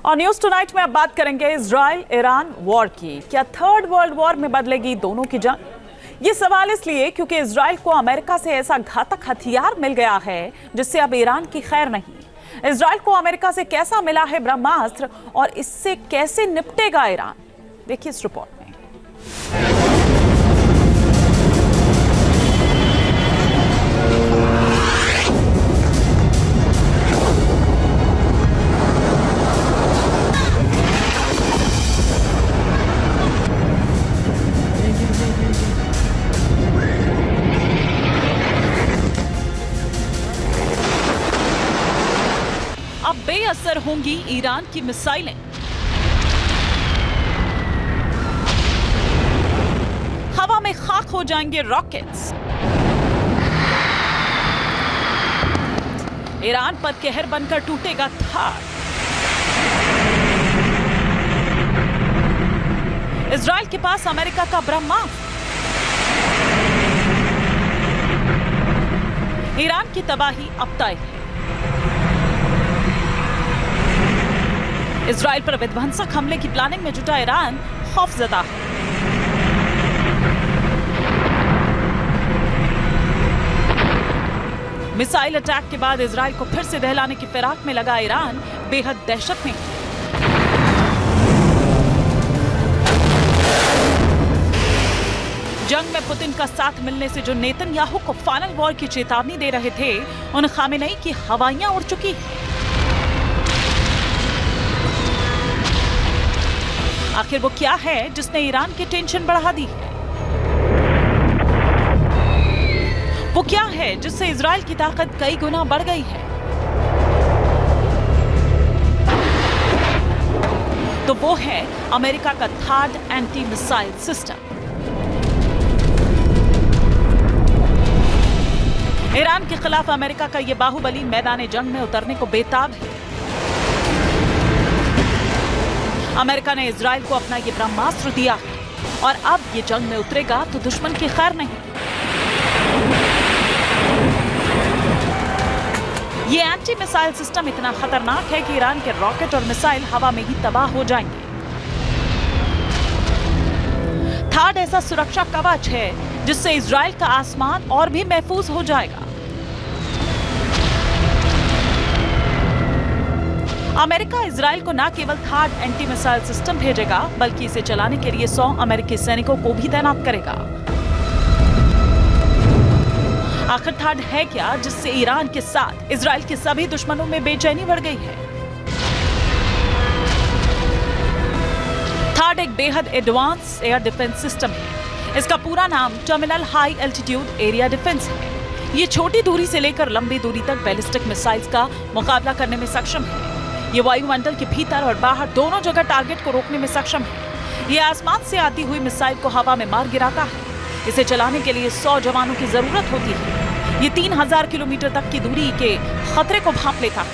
और news tonight में अब बात करेंगे इजराइल ईरान वॉर की। क्या थर्ड वर्ल्ड वॉर में बदलेगी दोनों की जंग? ये सवाल इसलिए क्योंकि इजराइल को अमेरिका से ऐसा घातक हथियार मिल गया है जिससे अब ईरान की खैर नहीं। इजराइल को अमेरिका से कैसा मिला है ब्रह्मास्त्र और इससे कैसे निपटेगा ईरान, देखिए इस रिपोर्ट में। अब बेअसर होंगी ईरान की मिसाइलें। हवा में खाक हो जाएंगे रॉकेट्स। ईरान पर कहर बनकर टूटेगा थार। इजराइल के पास अमेरिका का ब्रह्मास्त्र। ईरान की तबाही अब तय है। इजराइल पर विध्वंसक हमले की प्लानिंग में जुटा ईरान खौफजदा है। मिसाइल अटैक के बाद इजराइल को फिर से दहलाने की फिराक में लगा ईरान बेहद दहशत में है। जंग में पुतिन का साथ मिलने से जो नेतन्याहू को फाइनल वॉर की चेतावनी दे रहे थे, उन खामेनेई की हवाइयां उड़ चुकी हैं। आखिर वो क्या है जिसने ईरान की टेंशन बढ़ा दी? वो क्या है जिससे इजराइल की ताकत कई गुना बढ़ गई है? तो वो है अमेरिका का third anti missile system. Iran के खिलाफ अमेरिका का ये बाहुबली मैदान जंग में उतरने को बेताब है। अमेरिका ने इजराइल को अपना ये ब्रह्मास्त्र दिया है और अब ये जंग में उतरेगा तो दुश्मन की खैर नहीं। ये एंटी मिसाइल सिस्टम इतना खतरनाक है कि ईरान के रॉकेट और मिसाइल हवा में ही तबाह हो जाएंगे। थर्ड ऐसा सुरक्षा कवच है जिससे इजराइल का आसमान और भी महफूज हो जाएगा। अमेरिका इजराइल को न केवल थर्ड एंटी मिसाइल सिस्टम भेजेगा बल्कि इसे चलाने के लिए 100 अमेरिकी सैनिकों को भी तैनात करेगा। आखिर थर्ड है क्या जिससे ईरान के साथ इजराइल के सभी दुश्मनों में बेचैनी बढ़ गई है? थर्ड एक बेहद एडवांस एयर डिफेंस सिस्टम है। इसका पूरा नाम terminal high altitude area defence है। ये छोटी दूरी से लेकर लंबी दूरी तक बैलिस्टिक मिसाइल्स का मुकाबला करने में सक्षम है। ये वायुमंडल के भीतर और बाहर दोनों जगह टारगेट को रोकने में सक्षम है। ये आसमान से आती हुई मिसाइल को हवा में मार गिराता है। इसे चलाने के लिए 100 जवानों की जरूरत होती है। ये 3000 किलोमीटर तक की दूरी के खतरे को भांप लेता है।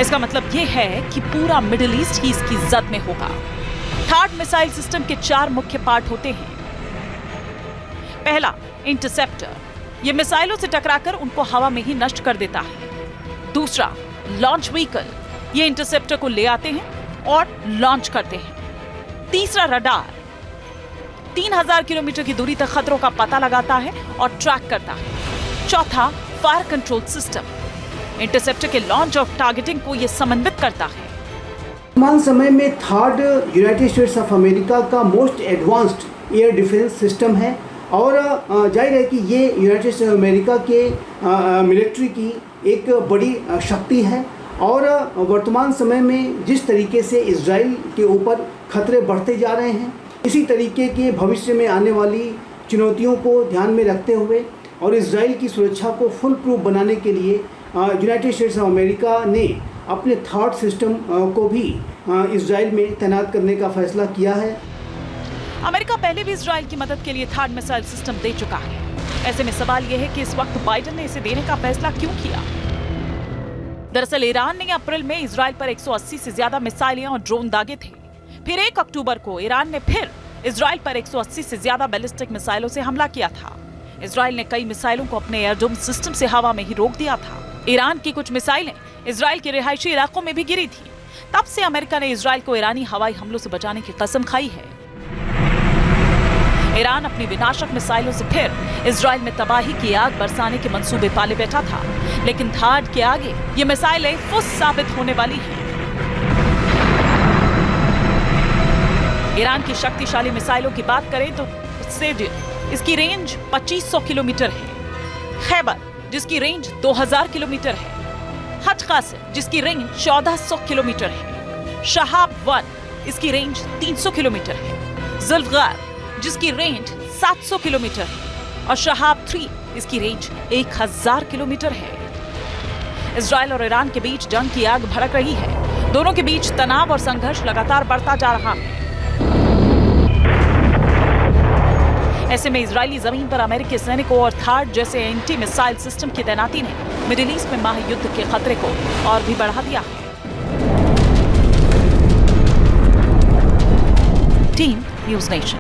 इसका मतलब ये है कि पूरा मिडिल ईस्ट ही इसकी जद में होगा। थर्ड मिसाइल सिस्टम के 4 मुख्य पार्ट होते हैं। पहला, इंटरसेप्टर। ये मिसाइलों से टकराकर उनको हवा में ही नष्ट कर देता है। दूसरा, लॉन्च व्हीकल। ये इंटरसेप्टर को ले आते हैं और लॉन्च करते हैं। तीसरा, रडार। 3000 किलोमीटर की दूरी तक खतरों का पता लगाता है और ट्रैक करता है। चौथा, फायर कंट्रोल सिस्टम। इंटरसेप्टर के लॉन्च और टारगेटिंग को यह समन्वित करता है। वर्तमान समय में third United States of America का most advanced air defence system है और जाहिर है कि ये यूनाइटेड स्टेट्स ऑफ अमेरिका के मिलिट्री की एक बड़ी शक्ति है। और वर्तमान समय में जिस तरीके से इजराइल के ऊपर खतरे बढ़ते जा रहे हैं, इसी तरीके के भविष्य में आने वाली चुनौतियों को ध्यान में रखते हुए और इजराइल की सुरक्षा को फुल प्रूफ बनाने के लिए यूनाइटेड स्टेट्स ऑफ अमेरिका ने अपने थर्ड सिस्टम को भी इजराइल में तैनात करने का फैसला किया है। अमेरिका पहले भी इजराइल की मदद के लिए थर्ड मिसाइल सिस्टम दे चुका है। ऐसे में सवाल यह है कि इस वक्त बाइडेन ने इसे देने का फैसला क्यों किया? दरअसल ईरान ने अप्रैल में इजराइल पर 180 से ज्यादा मिसाइलें और ड्रोन दागे थे। फिर 1 अक्टूबर को ईरान ने फिर इजराइल पर 180 से ज्यादा बैलिस्टिक मिसाइलों से हमला किया था। इजराइल ने कई मिसाइलों को अपने एयरडोम सिस्टम से हवा में ही रोक दिया था। ईरान की कुछ मिसाइलें इजराइल के रिहायशी इलाकों में भी गिरी थी। तब से अमेरिका ने इजराइल को ईरानी हवाई हमलों से बचाने की कसम खाई है। ईरान अपनी विनाशक मिसाइलों से फिर इजराइल में तबाही की आग बरसाने के मंसूबे पाले बैठा था, लेकिन थाड के आगे ये मिसाइलें फुस साबित होने वाली हैं। ईरान की शक्तिशाली मिसाइलों की बात करें तो इसकी रेंज 2500 किलोमीटर है, खैबर जिसकी रेंज 2000 किलोमीटर है, हज कासिम जिसकी रेंज 1400 किलोमीटर है, शहाब 1 इसकी रेंज 300 किलोमीटर है, जुल्फकार जिसकी रेंज 700 किलोमीटर है और शहाब 3 इसकी रेंज 1000 किलोमीटर है। इजराइल और ईरान के बीच जंग की आग भड़क रही है। दोनों के बीच तनाव और संघर्ष लगातार बढ़ता जा रहा है। ऐसे में इजरायली जमीन पर अमेरिकी सैनिकों और थाड जैसे एंटी मिसाइल सिस्टम की तैनाती ने मिडिल ईस्ट में महायुद्ध के खतरे को और भी बढ़ा दिया है। Team news nation.